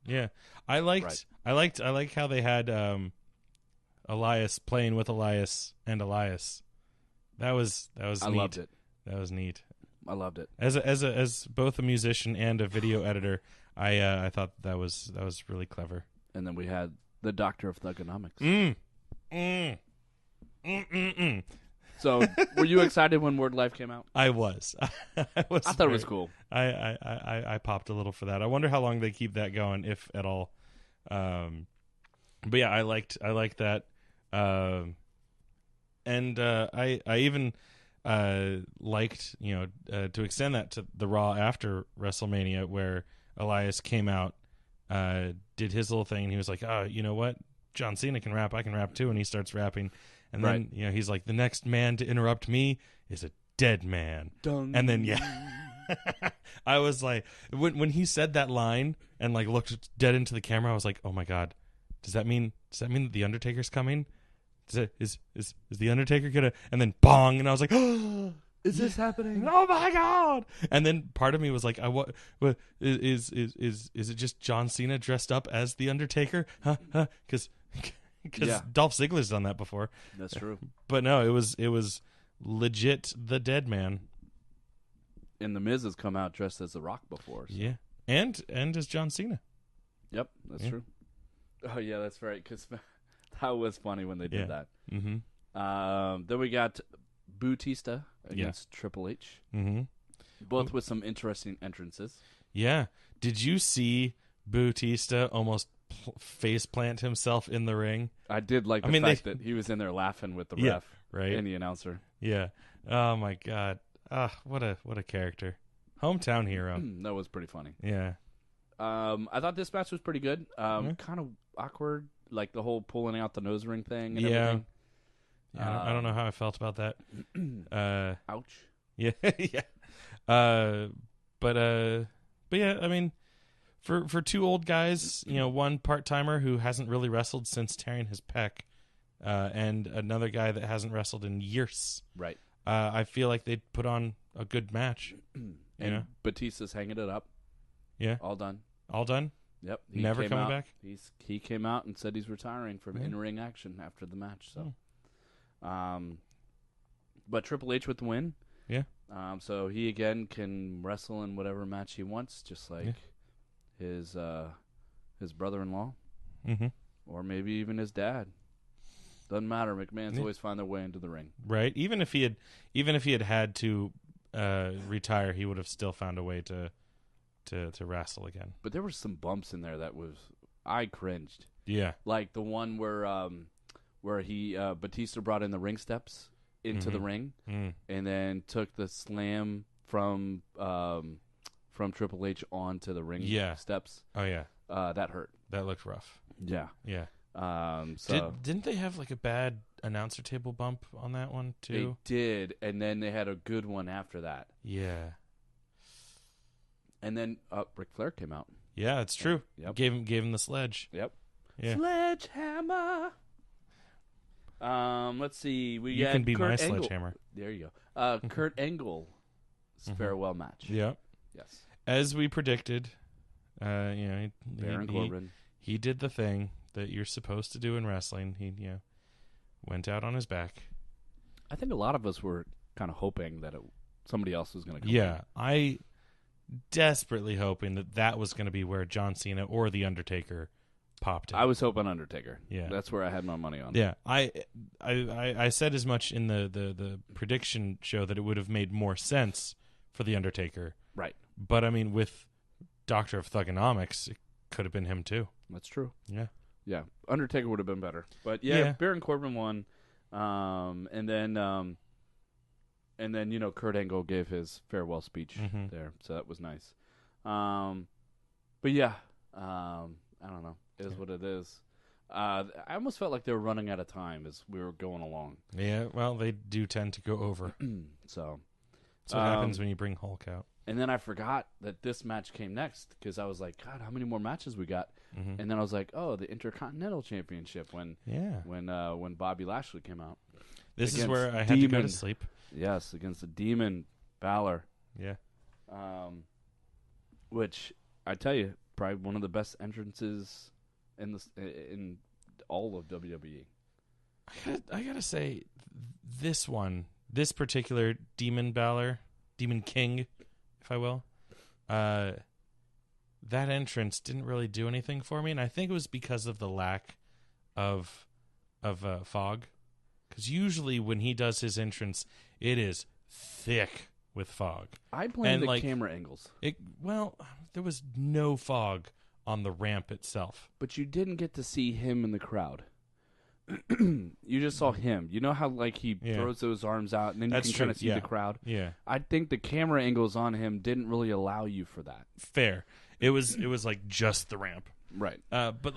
Yeah, I liked how they had Elias playing with Elias and Elias. That was neat. I loved it. That was neat. I loved it. As both a musician and a video editor, I thought that was really clever. And then we had the Doctor of Thugonomics. So, were you excited when Word Life came out? I was. I thought it was cool. I popped a little for that. I wonder how long they keep that going, if at all. But yeah, I liked that. And I even liked, to extend that to the Raw after WrestleMania, where Elias came out, did his little thing, and he was like, "Oh, you know what? John Cena can rap. I can rap too." And he starts rapping, and then he's like, "The next man to interrupt me is a dead man." Dun. And then I was like, when he said that line and like looked dead into the camera, I was like, "Oh my god, does that mean that the Undertaker's coming? Is the Undertaker gonna?" And then bong, and I was like, "Oh, is this happening? Oh my god!" And then part of me was like, is it just John Cena dressed up as the Undertaker? Huh? Because Dolph Ziggler's done that before. That's true. But no, it was legit the dead man. And the Miz has come out dressed as The Rock before. So. Yeah, and as John Cena. Yep, that's true. Oh yeah, that's right. Because that was funny when they did that. Mm-hmm. Then we got Bautista against Triple H. Mm-hmm. Both with some interesting entrances. Yeah. Did you see Bautista almost face plant himself in the ring? I did like the fact that he was in there laughing with the ref and the announcer. Yeah. Oh my god. What a character. Hometown hero. That was pretty funny. Yeah. I thought this match was pretty good. Kind of awkward, like the whole pulling out the nose ring thing and everything. Yeah, I don't know how I felt about that. Ouch. Yeah, yeah. But yeah, I mean, for 2 old guys, one part-timer who hasn't really wrestled since tearing his pec, and another guy that hasn't wrestled in years. Right. I feel like they'd put on a good match. And Batista's hanging it up. Yeah. All done. All done? Yep. Never coming back? He came out and said he's retiring from in-ring action after the match. So, but Triple H with the win. Yeah. So he again can wrestle in whatever match he wants, just like his brother-in-law, or maybe even his dad. Doesn't matter. McMahon's always find their way into the ring. Right. Even if he had to retire, he would have still found a way to wrestle again. But there were some bumps in there that I cringed. Yeah. Like the one where he Batista brought in the ring steps into the ring, and then took the slam from Triple H onto the ring steps. Oh yeah. That hurt. That looked rough. Yeah. Yeah. So didn't they have like a bad announcer table bump on that one too? They did, and then they had a good one after that. Yeah. And then Ric Flair came out. Yeah, it's true. Yep. Gave him the sledge. Yep. Yeah. Sledgehammer. Let's see. You can be Kurt my Angle. sledgehammer. There you go. Kurt Angle's farewell match. Yeah. Yes. As we predicted, Baron Corbin. He did the thing that you're supposed to do in wrestling. He went out on his back. I think a lot of us were kind of hoping that somebody else was going to come. Yeah, I desperately hoping that was going to be where John Cena or The Undertaker popped in. I was hoping Undertaker. Yeah. That's where I had my money on. Yeah. I said as much in the prediction show that it would have made more sense for The Undertaker. Right. But I mean, with Doctor of Thugonomics, it could have been him too. That's true. Yeah. Yeah. Undertaker would have been better. But Baron Corbin won. And then Kurt Angle gave his farewell speech there, so that was nice. But yeah, I don't know. It is what it is. I almost felt like they were running out of time as we were going along. Yeah, well, they do tend to go over. So That's what happens when you bring Hulk out. And then I forgot that this match came next because I was like, God, how many more matches we got? Mm-hmm. And then I was like, oh, the Intercontinental Championship when Bobby Lashley came out. This is where I had to go to sleep. Yes, against the Demon Balor. Yeah. Which I tell you, probably one of the best entrances in all of WWE. I gotta say, this particular Demon Balor, Demon King, if I will, that entrance didn't really do anything for me, and I think it was because of the lack of fog. Because usually when he does his entrance, it is thick with fog. I blame the camera angles. There was no fog on the ramp itself. But you didn't get to see him in the crowd. You just saw him. You know how he throws those arms out and then you can kind of see the crowd? Yeah. I think the camera angles on him didn't really allow you for that. Fair. It was like just the ramp. Right. But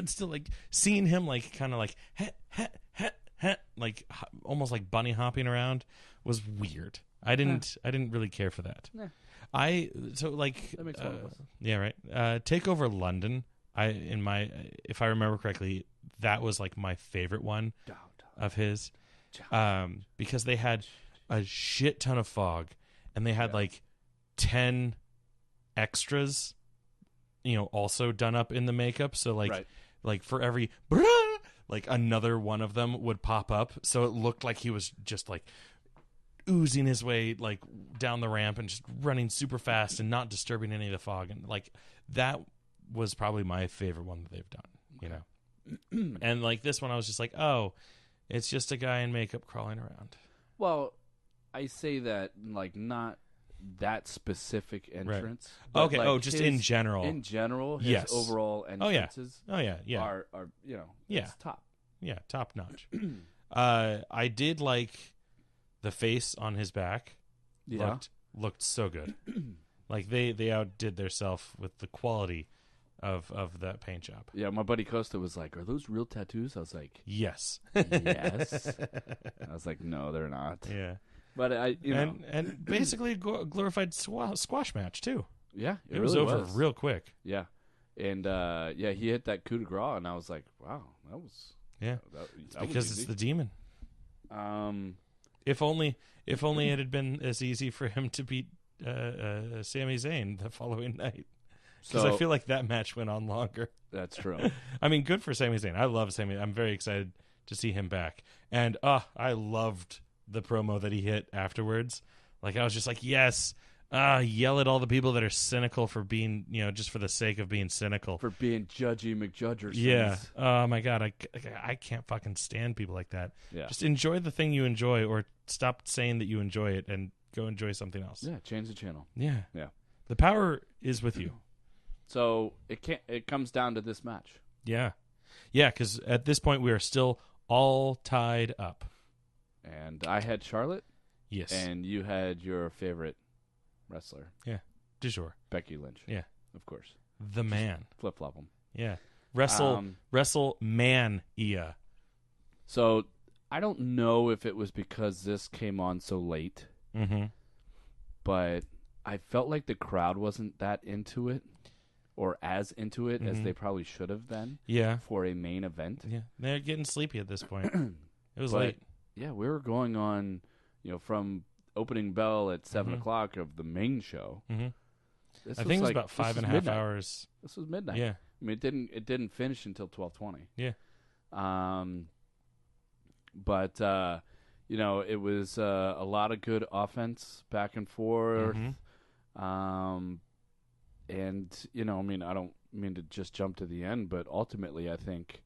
still seeing him kind of almost like bunny hopping around was weird. I didn't really care for that. Nah. That makes one of us. Yeah, right. Takeover London. If I remember correctly, that was my favorite one of his, because they had a shit ton of fog, and they had 10 extras, also done up in the makeup. So for every another one of them would pop up, so it looked like he was just oozing his way down the ramp and just running super fast and not disturbing any of the fog, and that was probably my favorite one that they've done. And this one I was just oh, it's just a guy in makeup crawling around. Well, I say that not that specific entrance. Right. Okay. Just in general. In general, his overall entrances. Oh yeah. Are it's top. Yeah, top notch. I did like the face on his back. Yeah. Looked so good. They outdid theirself with the quality of that paint job. Yeah, my buddy Costa was like, "Are those real tattoos?" I was like, "Yes." Yes. I was like, "No, they're not." Yeah. But and basically a glorified squash match too. Yeah, it was really over real quick. Yeah, and he hit that coup de grace, and I was like, "Wow, that was because it's the Demon." If only it had been as easy for him to beat Sami Zayn the following night. Because I feel like that match went on longer. That's true. I mean, good for Sami Zayn. I love Sami. I'm very excited to see him back. And I loved the promo that he hit afterwards. I was just yes, yell at all the people that are cynical for being, just for the sake of being cynical. For being judgy McJudgersons. Yeah. Oh, my God. I can't fucking stand people like that. Yeah. Just enjoy the thing you enjoy, or stop saying that you enjoy it and go enjoy something else. Yeah, change the channel. Yeah. Yeah. The power is with you. So it comes down to this match. Yeah. Yeah, because at this point we are still all tied up. And I had Charlotte. Yes. And you had your favorite wrestler. Yeah. Du jour. Becky Lynch. Yeah. Of course. The man. Flip-flop them. Yeah. Wrestlemania. So I don't know if it was because this came on so late. Mm-hmm. But I felt like the crowd wasn't that into it. Or as into it as they probably should have been. Yeah. For a main event. Yeah. They're getting sleepy at this point. It was late. Yeah, we were going on, from opening bell at 7 o'clock of the main show. Mm-hmm. I think it was about 5.5 hours. This was midnight. Yeah. I mean, it didn't finish until 12:20. Yeah. But it was a lot of good offense back and forth. Mm-hmm. And, I don't mean to just jump to the end, but ultimately I think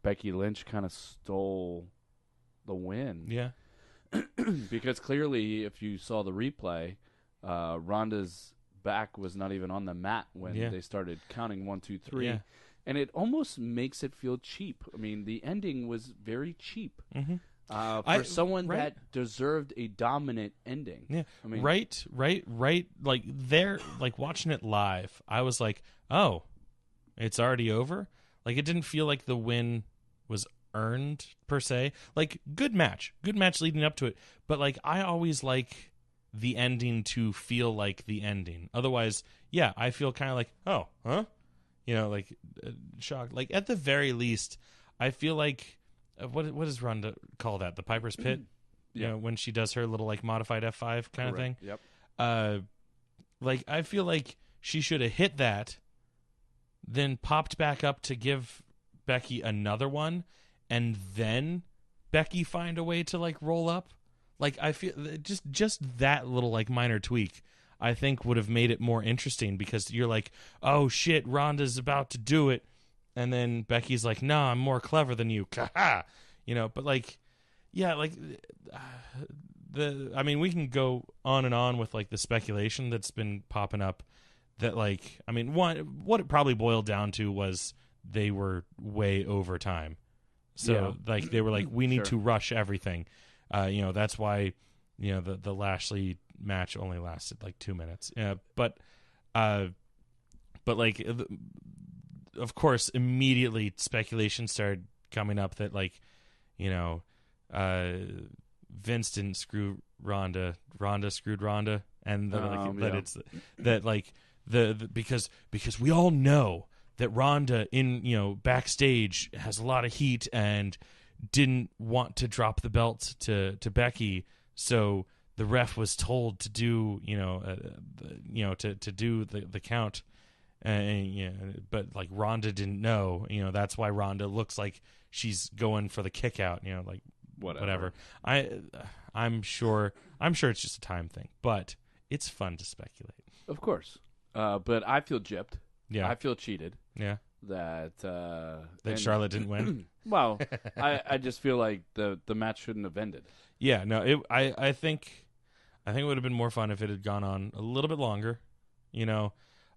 Becky Lynch kind of stole the win. Yeah. Because clearly, if you saw the replay, Ronda's back was not even on the mat when they started counting 1, 2, 3. Yeah. And it almost makes it feel cheap. I mean, the ending was very cheap. Mm-hmm. For someone that deserved a dominant ending. Yeah. I mean, right. Watching it live, I was like, oh, it's already over? It didn't feel like the win was earned, per se. Good match leading up to it. But, I always like the ending to feel like the ending. Otherwise, yeah, I feel kind of like, oh, huh? Like shocked. Like at the very least, I feel like what does Ronda call that? The Piper's Pit. Yeah. When she does her little like modified F5 kind of thing. Yep. Like I feel like she should have hit that, then popped back up to give Becky another one, and then Becky find a way to like roll up. Like I feel just that little like minor tweak, I think would have made it more interesting, because you're like, oh shit, Ronda's about to do it, and then Becky's like, no, I'm more clever than you, but like, yeah, like we can go on and on with like the speculation that's been popping up that like, what it probably boiled down to was they were way over time. So like they were like, we need to rush everything. That's why, the Lashley match only lasted like 2 minutes. But like, of course, immediately speculation started coming up that like, Vince didn't screw Ronda, Ronda screwed Ronda, and that it's that like because we all know that Ronda in backstage has a lot of heat and didn't want to drop the belt to Becky, so the ref was told to do to do the count, but like Ronda didn't know, that's why Ronda looks like she's going for the kick out, like whatever. I'm sure it's just a time thing, but it's fun to speculate. Of course, but I feel gypped. Yeah, I feel cheated. Yeah, that Charlotte didn't win. Well, I just feel like the match shouldn't have ended. Yeah, no, I think it would have been more fun if it had gone on a little bit longer.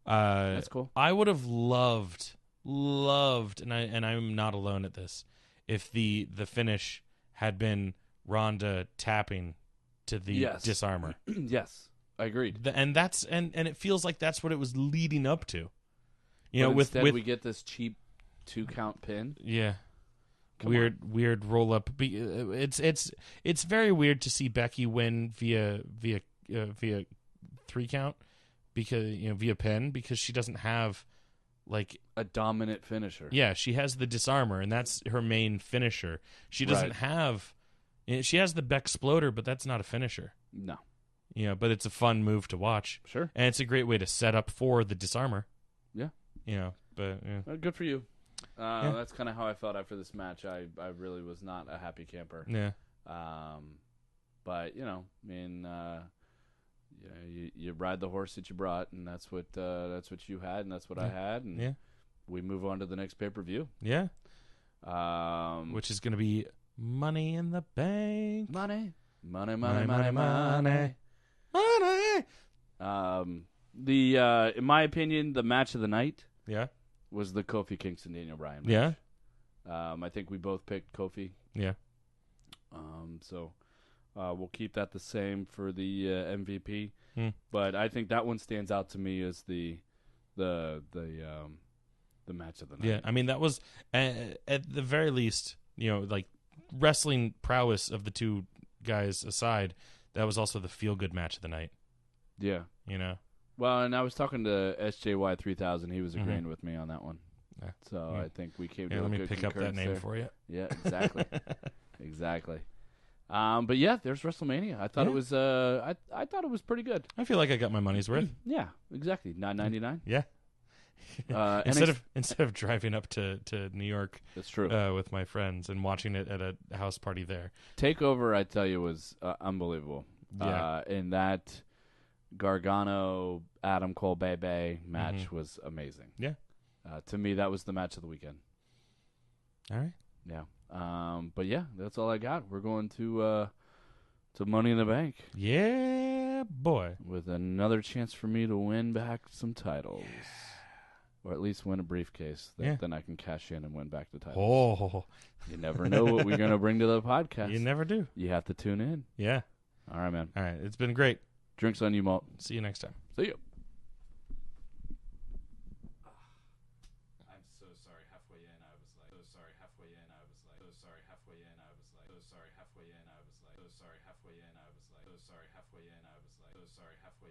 That's cool. I would have loved, and I'm not alone at this, if the finish had been Ronda tapping to the disarmor. Yes, I agreed. And it feels like that's what it was leading up to. Instead we get this cheap 2-count pin. Yeah. Weird roll up. It's very weird to see Becky win via 3 count, because via pin, because she doesn't have like a dominant finisher. Yeah, she has the disarmor, and that's her main finisher. She doesn't have. She has the Bexploder, but that's not a finisher. No. But it's a fun move to watch. Sure. And it's a great way to set up for the disarmor. Yeah. But yeah. Well, good for you. That's kind of how I felt after this match. I really was not a happy camper. Yeah. But you ride the horse that you brought, and that's what you had, and that's what I had, and we move on to the next pay-per-view. Yeah. Which is going to be Money in the Bank. Money. In my opinion, the match of the night. Yeah. Was the Kofi Kingston Daniel Bryan match. Yeah. I think we both picked Kofi. Yeah. So we'll keep that the same for the MVP. But I think that one stands out to me as the match of the night. Yeah, that was at the very least, like wrestling prowess of the two guys aside, that was also the feel good match of the night. Yeah. Well, and I was talking to SJY 3000. He was agreeing with me on that one. Yeah. So I think we came to a let me good pick up that name there. For you. Yeah, exactly. Exactly. But yeah, there's WrestleMania. I thought it was I thought it was pretty good. I feel like I got my money's worth. Yeah, exactly. $9.99. Yeah. Instead of driving up to New York, that's true, with my friends and watching it at a house party there. Takeover, I tell you, was unbelievable. Yeah. And that Gargano Adam Cole Bebe match was amazing. Yeah. To me, that was the match of the weekend. All right. Yeah. But yeah, that's all I got. We're going to Money in the Bank. Yeah, boy. With another chance for me to win back some titles. Yeah. Or at least win a briefcase. Then I can cash in and win back the titles. Oh. You never know what we're going to bring to the podcast. You never do. You have to tune in. Yeah. All right, man. All right. It's been great. Drinks on you, Malt. See you next time. See you. I'm so sorry. Halfway in, I was like... oh sorry, halfway in I was like, oh sorry, halfway in I was like, oh sorry, halfway in I was like, oh sorry, halfway in I was like, oh sorry, halfway